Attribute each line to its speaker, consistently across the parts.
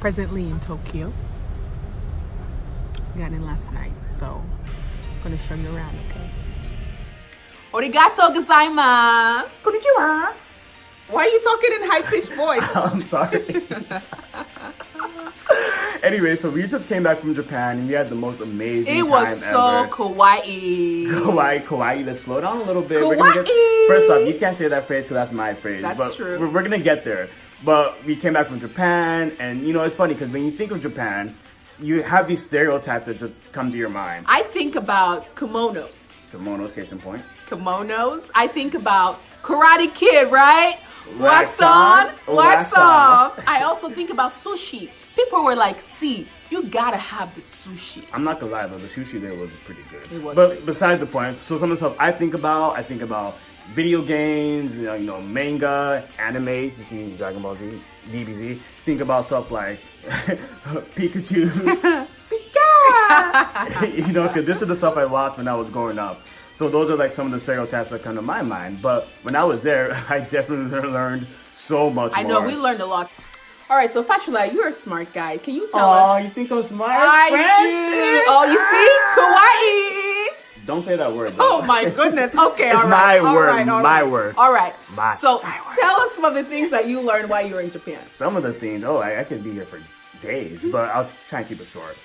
Speaker 1: presently in Tokyo. Got in last night, so I'm gonna show you around, okay? Arigato gozaimasu.
Speaker 2: Konnichiwa.
Speaker 1: Why are you talking in high-pitched voice?
Speaker 2: I'm sorry. Anyway, so we just came back from Japan and we had the most amazing time
Speaker 1: It was so
Speaker 2: ever.
Speaker 1: kawaii.
Speaker 2: Kawaii. Let's slow down a little bit.
Speaker 1: Kawaii.
Speaker 2: First off, you can't say that phrase because that's my phrase.
Speaker 1: That's
Speaker 2: but
Speaker 1: true.
Speaker 2: We're gonna get there. But we came back from Japan, and you know it's funny because when you think of Japan, you have these stereotypes that just come to your mind.
Speaker 1: I think about kimonos.
Speaker 2: Kimonos, case in point.
Speaker 1: Kimonos. I think about Karate Kid, right?
Speaker 2: Wax
Speaker 1: Wax on,
Speaker 2: on,
Speaker 1: wax
Speaker 2: wax
Speaker 1: off. I also think about sushi. People were like, see, you gotta have the sushi.
Speaker 2: I'm not gonna lie though, the sushi there was pretty good.
Speaker 1: It was
Speaker 2: but
Speaker 1: pretty good.
Speaker 2: besides the point, so some of the stuff I think about video games, you know, manga, anime, you see Dragon Ball Z, DBZ. Think about stuff like Pikachu, Pika. You know, because this is the stuff I watched when I was growing up. So those are like some of the stereotypes that come to my mind. But when I was there, I definitely learned so much more.
Speaker 1: I know, we learned a lot. All right, so Fatula, you're a smart guy. Can you tell
Speaker 2: Oh,
Speaker 1: us?
Speaker 2: you think I'm smart?
Speaker 1: I
Speaker 2: Francis?
Speaker 1: do. Oh, you see? Kawaii.
Speaker 2: Don't say that word. Though.
Speaker 1: Oh my goodness. Okay,
Speaker 2: It's
Speaker 1: all right.
Speaker 2: my
Speaker 1: all
Speaker 2: word,
Speaker 1: right, all
Speaker 2: my
Speaker 1: right.
Speaker 2: word.
Speaker 1: All right.
Speaker 2: My
Speaker 1: So
Speaker 2: word.
Speaker 1: tell us some of the things that you learned while you were in Japan.
Speaker 2: Some of the things, I could be here for days, but I'll try and keep it short.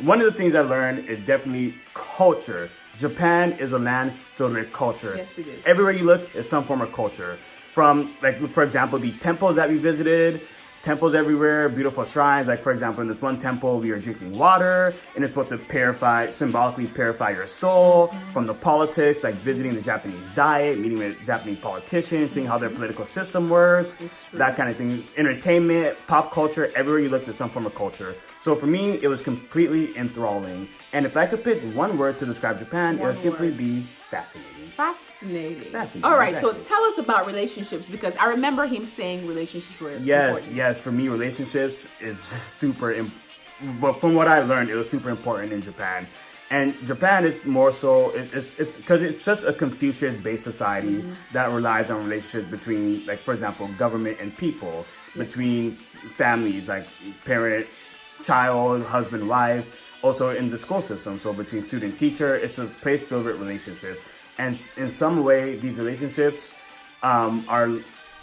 Speaker 2: One of the things I learned is definitely culture. Japan is a land filled with culture.
Speaker 1: Yes, it is.
Speaker 2: Everywhere you look is some form of culture. From, like, for example, the temples that we visited, temples everywhere, beautiful shrines. Like, for example, in this one temple, we were drinking water, and it's supposed to symbolically purify your soul. From the politics, like visiting the Japanese diet, meeting with Japanese politicians, seeing how their political system works,
Speaker 1: It's true.
Speaker 2: that kind of thing. Entertainment, pop culture, everywhere you looked at some form of culture. So for me, it was completely enthralling. And if I could pick one word to describe Japan, it
Speaker 1: One
Speaker 2: would simply
Speaker 1: word.
Speaker 2: be fascinating.
Speaker 1: Fascinating.
Speaker 2: Fascinating,
Speaker 1: All right,
Speaker 2: exactly.
Speaker 1: so tell us about relationships because I remember him saying relationships were important.
Speaker 2: Yes. For me, relationships is but from what I learned, it was super important in Japan. And Japan is more so, it's because it's such a Confucius-based society that relies on relationships between, like, for example, government and people, between families, like parent, child, husband, wife, also in the school system. So between student, teacher, it's a place filled with relationships. And in some way, these relationships are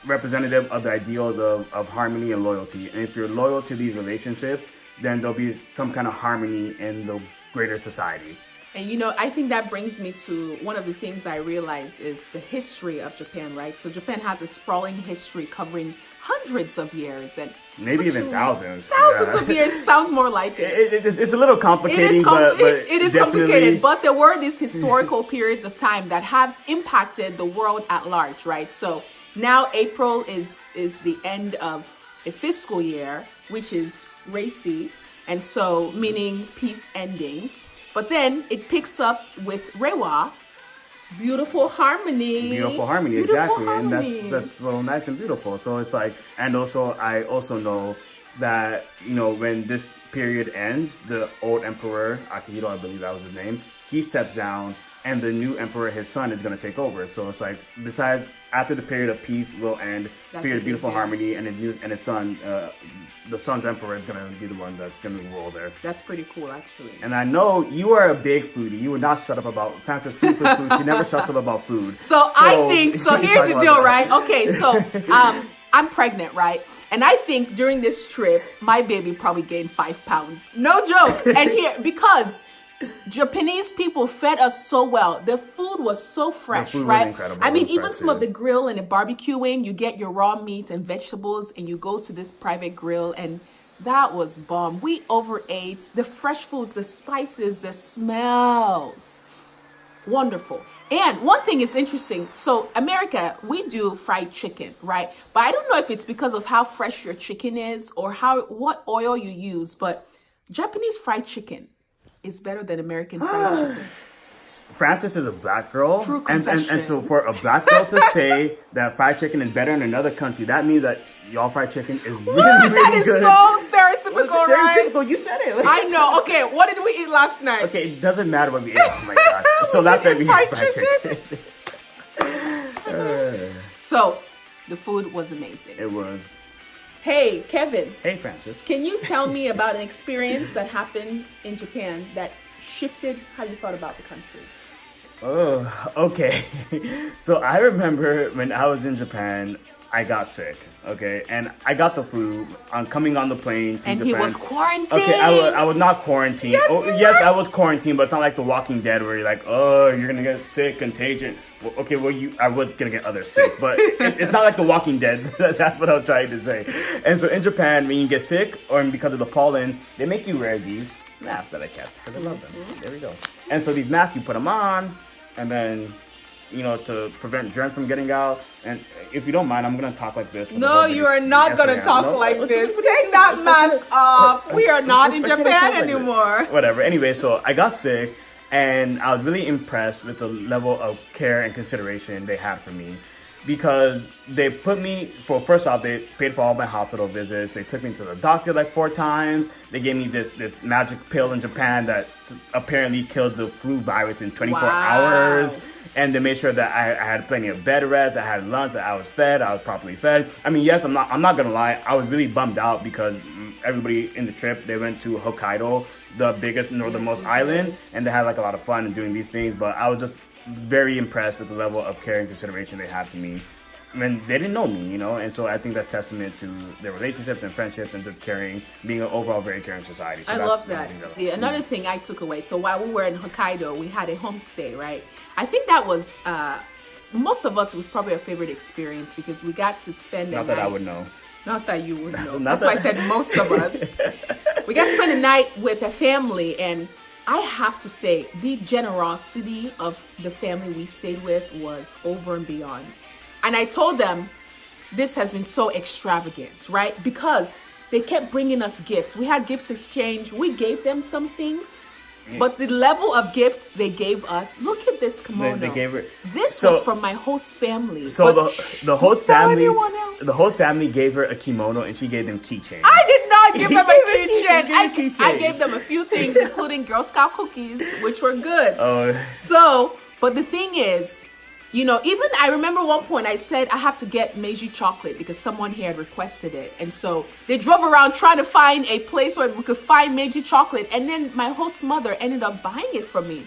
Speaker 2: representative of the ideals of harmony and loyalty. And if you're loyal to these relationships, then there'll be some kind of harmony in the greater society.
Speaker 1: And you know, I think that brings me to one of the things I realize is the history of Japan, right? So Japan has a sprawling history covering hundreds of years and
Speaker 2: Maybe even
Speaker 1: actually
Speaker 2: thousands.
Speaker 1: Thousands
Speaker 2: Yeah.
Speaker 1: of years sounds more like it.
Speaker 2: It's a little complicated, but
Speaker 1: it is
Speaker 2: definitely-
Speaker 1: complicated, but there were these historical periods of time that have impacted the world at large, right? So now April is the end of a fiscal year, which is racy, and so meaning peace ending. But then it picks up with Rewa, beautiful harmony.
Speaker 2: Beautiful harmony,
Speaker 1: Beautiful
Speaker 2: exactly.
Speaker 1: harmony.
Speaker 2: And that's so nice and beautiful. So it's like, and also I also know that, you know, when this period ends, the old emperor, Akihito, I believe that was his name, he steps down and the new emperor, his son, is going to take over. So it's like, besides, after the period of peace will end,
Speaker 1: That's
Speaker 2: period
Speaker 1: a
Speaker 2: of beautiful
Speaker 1: big deal.
Speaker 2: harmony, and his son, the son's emperor is going to be the one that's going to rule there.
Speaker 1: That's pretty cool, actually.
Speaker 2: And I know you are a big foodie. You would not shut up about Francis food for food. She never shuts up about food.
Speaker 1: So I think,
Speaker 2: you
Speaker 1: here's
Speaker 2: talk
Speaker 1: the
Speaker 2: about
Speaker 1: deal,
Speaker 2: that.
Speaker 1: right? Okay, so I'm pregnant, right? And I think during this trip, my baby probably gained 5 pounds. No joke. And here, because Japanese people fed us so well. The food was so fresh,
Speaker 2: food was
Speaker 1: right?
Speaker 2: incredible.
Speaker 1: I mean,
Speaker 2: It was
Speaker 1: even
Speaker 2: fresh,
Speaker 1: some of
Speaker 2: yeah.
Speaker 1: the grill and the barbecuing, you get your raw meats and vegetables and you go to this private grill and that was bomb. We overate the fresh foods, the spices, the smells. Wonderful. And one thing is interesting. So America, we do fried chicken, right? But I don't know if it's because of how fresh your chicken is or what oil you use, but Japanese fried chicken is better than American fried chicken.
Speaker 2: Frances is a black girl,
Speaker 1: True
Speaker 2: and
Speaker 1: confession.
Speaker 2: so for a black girl to say that fried chicken is better in another country, that means that y'all fried chicken is really,
Speaker 1: That
Speaker 2: really
Speaker 1: is
Speaker 2: good.
Speaker 1: so stereotypical, right?
Speaker 2: Stereotypical, you said it.
Speaker 1: I know. Okay, what did we eat last night?
Speaker 2: Okay, it doesn't matter what we ate. Oh my gosh. So that's why we
Speaker 1: fried
Speaker 2: had fried chicken.
Speaker 1: So the food was amazing.
Speaker 2: It was.
Speaker 1: Hey, Kevin,
Speaker 2: Hey, Francis.
Speaker 1: can you tell me about an experience that happened in Japan that shifted how you thought about the country?
Speaker 2: Oh, okay. So I remember when I was in Japan, I got sick. Okay, and I got the flu on coming on the plane to
Speaker 1: And
Speaker 2: Japan.
Speaker 1: he was quarantined.
Speaker 2: Okay, I was not quarantined.
Speaker 1: Yes,
Speaker 2: Yes, I was quarantined, but it's not like The Walking Dead where you're like, oh, you're gonna get sick, contagion. Well, okay, well, I was gonna get others sick, but it's not like The Walking Dead. That's what I'm trying to say. And so in Japan, when you get sick or because of the pollen, they make you wear these masks that I kept because I love them. There we go. And so these masks, you put them on, and then, you know, to prevent germs from getting out. And if you don't mind, I'm gonna talk like this. for the
Speaker 1: No,
Speaker 2: whole
Speaker 1: you
Speaker 2: video.
Speaker 1: are not
Speaker 2: Yes,
Speaker 1: going
Speaker 2: I
Speaker 1: to
Speaker 2: am.
Speaker 1: talk
Speaker 2: No?
Speaker 1: like this. Take that mask off. We are not in
Speaker 2: We're gonna
Speaker 1: Japan
Speaker 2: talk like this.
Speaker 1: anymore.
Speaker 2: Whatever. Anyway, so I got sick, and I was really impressed with the level of care and consideration they had for me, because they put me first off, they paid for all my hospital visits. They took me to the doctor like 4 times. They gave me this magic pill in Japan that apparently killed the flu virus in 24
Speaker 1: Wow.
Speaker 2: hours. And they made sure that I had plenty of bed rest, I had lunch, that I was fed, I was properly fed. I mean, yes, I'm not gonna lie, I was really bummed out because everybody in the trip, they went to Hokkaido, the biggest northernmost
Speaker 1: we
Speaker 2: island,
Speaker 1: did.
Speaker 2: and they had like a lot of fun and doing these things. But I was just very impressed with the level of care and consideration they had for me. I mean, they didn't know me, you know, and so I think that's testament to their relationships and friendships and just caring, being an overall very caring society. So
Speaker 1: I
Speaker 2: that's
Speaker 1: love
Speaker 2: one
Speaker 1: that.
Speaker 2: thing
Speaker 1: Yeah, another thing I took away. So while we were in Hokkaido, we had a homestay, right? I think that was most of us. It was probably our favorite experience because we got to spend the
Speaker 2: Not
Speaker 1: night.
Speaker 2: that I would know.
Speaker 1: Not that you would know.
Speaker 2: Not
Speaker 1: That's why I
Speaker 2: that-
Speaker 1: said most of us. We got to spend the night with a family, and I have to say the generosity of the family we stayed with was over and beyond. And I told them, this has been so extravagant, right? Because they kept bringing us gifts. We had gifts exchange. We gave them some things, but the level of gifts they gave us, look at this kimono.
Speaker 2: They gave her.
Speaker 1: This
Speaker 2: So-
Speaker 1: was from my host family.
Speaker 2: So
Speaker 1: but
Speaker 2: the host
Speaker 1: tell
Speaker 2: family,
Speaker 1: anyone else.
Speaker 2: the host family gave her a kimono and she gave them keychains.
Speaker 1: I did not give them a
Speaker 2: You gave
Speaker 1: keychain.
Speaker 2: a keychain.
Speaker 1: I gave them a few things, including Girl Scout cookies, which were good.
Speaker 2: Oh,
Speaker 1: So, but the thing is, you know, even I remember one point I said I have to get Meiji chocolate because someone here had requested it. And so they drove around trying to find a place where we could find Meiji chocolate. And then my host mother ended up buying it for me.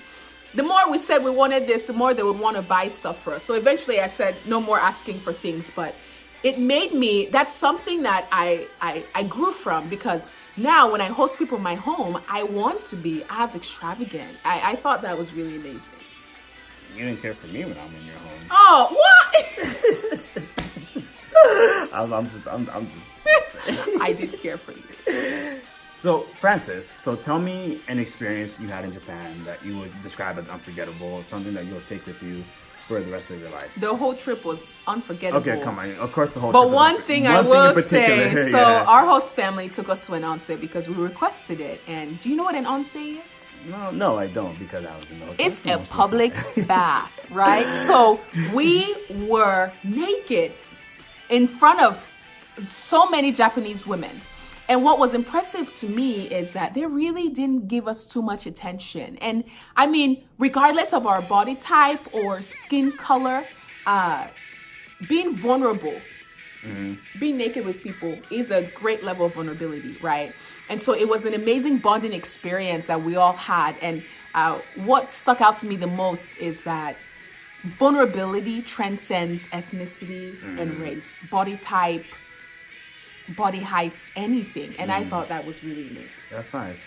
Speaker 1: The more we said we wanted this, the more they would want to buy stuff for us. So eventually I said no more asking for things. But it made me, that's something that I grew from, because now when I host people in my home, I want to be as extravagant. I thought that was really amazing.
Speaker 2: you didn't care for me when I'm in your home.
Speaker 1: Oh, what?
Speaker 2: I'm just.
Speaker 1: I did care for you.
Speaker 2: So, Francis, so tell me an experience you had in Japan that you would describe as unforgettable, something that you'll take with you for the rest of your life.
Speaker 1: The whole trip was unforgettable.
Speaker 2: Okay, come on. Of course, the whole.
Speaker 1: But
Speaker 2: trip is
Speaker 1: one thing I
Speaker 2: in
Speaker 1: will
Speaker 2: particular,
Speaker 1: say, so
Speaker 2: yeah.
Speaker 1: our host family took us to an onsen because we requested it. And do you know what an onsen is?
Speaker 2: No, I don't, because I was in the hotel.
Speaker 1: It's a public bath, right? So we were naked in front of so many Japanese women. And what was impressive to me is that they really didn't give us too much attention. And I mean, regardless of our body type or skin color, being vulnerable, being naked with people is a great level of vulnerability, right? And so it was an amazing bonding experience that we all had. And what stuck out to me the most is that vulnerability transcends ethnicity and race, body type, body height, anything. And I thought that was really amazing.
Speaker 2: That's nice.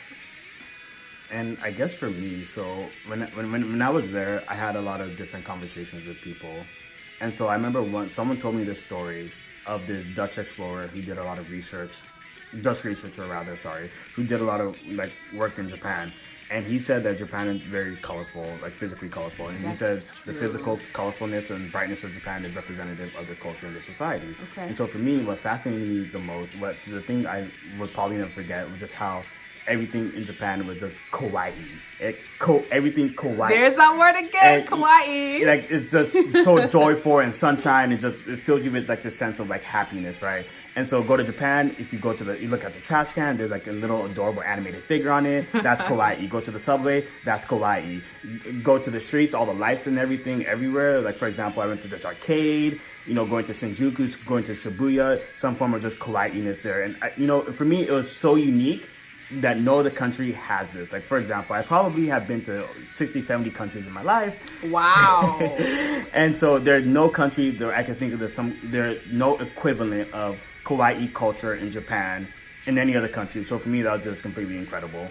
Speaker 2: And I guess for me, so when I was there, I had a lot of different conversations with people. And so I remember someone told me this story of this Dutch explorer who did a lot of research, Dutch researcher rather, who did a lot of like work in Japan. And he said that Japan is very colorful, like physically colorful. And he
Speaker 1: That's
Speaker 2: said the
Speaker 1: true.
Speaker 2: physical colorfulness and brightness of Japan is representative of the culture and the society.
Speaker 1: Okay.
Speaker 2: And so for me, what fascinated me the most, the thing I would probably never forget was just how everything in Japan was just kawaii. Everything kawaii.
Speaker 1: There's that word again,
Speaker 2: And
Speaker 1: kawaii.
Speaker 2: Like it's just so joyful and sunshine, and just it fills you with like this sense of like happiness, right? And so go to Japan. If you go to you look at the trash can, there's like a little adorable animated figure on it. That's kawaii. Go to the subway, that's kawaii. Go to the streets, all the lights and everything everywhere. Like for example, I went to this arcade. Going to Shinjuku, going to Shibuya, some form of just kawaii-ness there. And for me, it was so unique that no other country has this. Like for example, I probably have been to 60, 70 countries in my life.
Speaker 1: Wow.
Speaker 2: And so there's no country that I can think of there's no equivalent of kawaii culture in Japan in any other country. So for me, that was just completely incredible.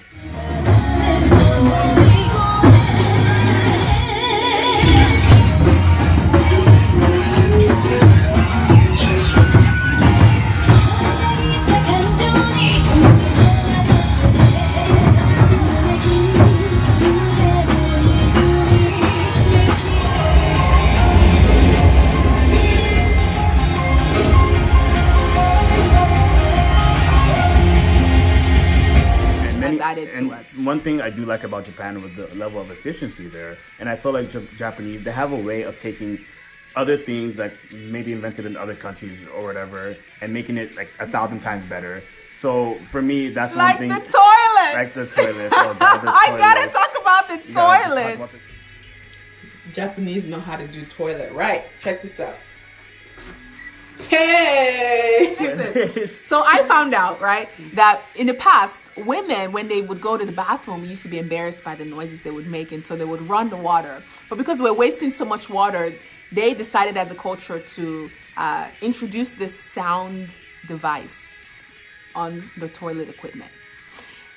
Speaker 1: Added to us.
Speaker 2: One thing I do like about Japan was the level of efficiency there, and I feel like Japanese, they have a way of taking other things like maybe invented in other countries or whatever and making it like 1,000 times better. So for me, that's
Speaker 1: like
Speaker 2: one thing.
Speaker 1: The toilet.
Speaker 2: Like the toilet. Oh, God, the
Speaker 1: I
Speaker 2: toilet.
Speaker 1: gotta talk about the toilet.
Speaker 3: Japanese know how to do toilet right. Check this out. Hey!
Speaker 1: Listen, so I found out, right, that in the past, women, when they would go to the bathroom, used to be embarrassed by the noises they would make, and so they would run the water. But because we're wasting so much water, they decided as a culture to introduce this sound device on the toilet equipment.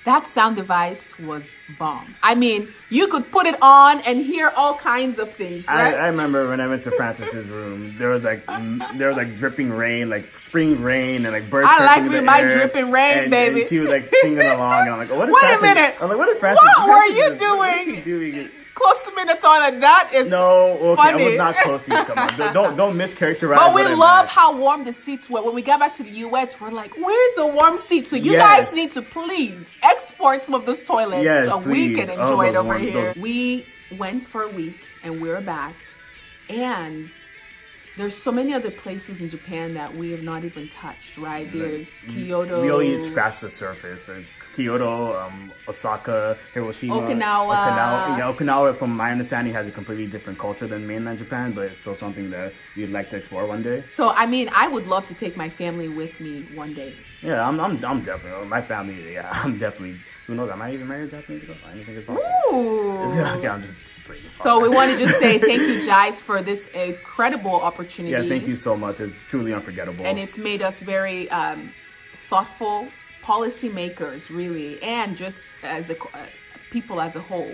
Speaker 1: That sound device was bomb. I mean, you could put it on and hear all kinds of things, right?
Speaker 2: I remember when I went to Francis's room, there was like dripping rain, like spring rain, and like birds.
Speaker 1: I like
Speaker 2: chirping
Speaker 1: me
Speaker 2: in the
Speaker 1: my
Speaker 2: air,
Speaker 1: dripping rain,
Speaker 2: and,
Speaker 1: baby.
Speaker 2: And she was like singing along, and I'm like, what is
Speaker 1: Wait
Speaker 2: Francis?
Speaker 1: a minute.
Speaker 2: I'm like, what is Francis?
Speaker 1: What were you
Speaker 2: What is he
Speaker 1: doing?
Speaker 2: doing?
Speaker 1: Close to me in the toilet. That is
Speaker 2: No, okay, I
Speaker 1: funny.
Speaker 2: was not close to you. Come on, don't mischaracterize.
Speaker 1: But we
Speaker 2: what I
Speaker 1: love
Speaker 2: meant.
Speaker 1: how warm the seats were. When we got back to the U.S., we're like, where's the warm seat? So you
Speaker 2: Yes.
Speaker 1: guys need to please export some of those toilets
Speaker 2: Yes,
Speaker 1: so we
Speaker 2: please.
Speaker 1: can
Speaker 2: Oh,
Speaker 1: enjoy it
Speaker 2: those
Speaker 1: over
Speaker 2: warm-
Speaker 1: here.
Speaker 2: those-
Speaker 1: We went for a week and we're back. And there's so many other places in Japan that we have not even touched, right? There's Kyoto.
Speaker 2: We only scratched the surface. There's Kyoto, Osaka, Hiroshima,
Speaker 1: Okinawa.
Speaker 2: Okinawa, from my understanding, has a completely different culture than mainland Japan, but it's still something that we'd like to explore one day.
Speaker 1: So, I mean, I would love to take my family with me one day.
Speaker 2: Yeah, I'm definitely, my family, yeah, I'm definitely, who knows, I might even marry a Japanese girl. I think it's possible.
Speaker 1: Ooh.
Speaker 2: Okay, I'm just freaking.
Speaker 1: So we want to just say thank you, Jais, for this incredible opportunity.
Speaker 2: Yeah, thank you so much. It's truly unforgettable.
Speaker 1: And it's made us very thoughtful policymakers, really, and just as people as a whole.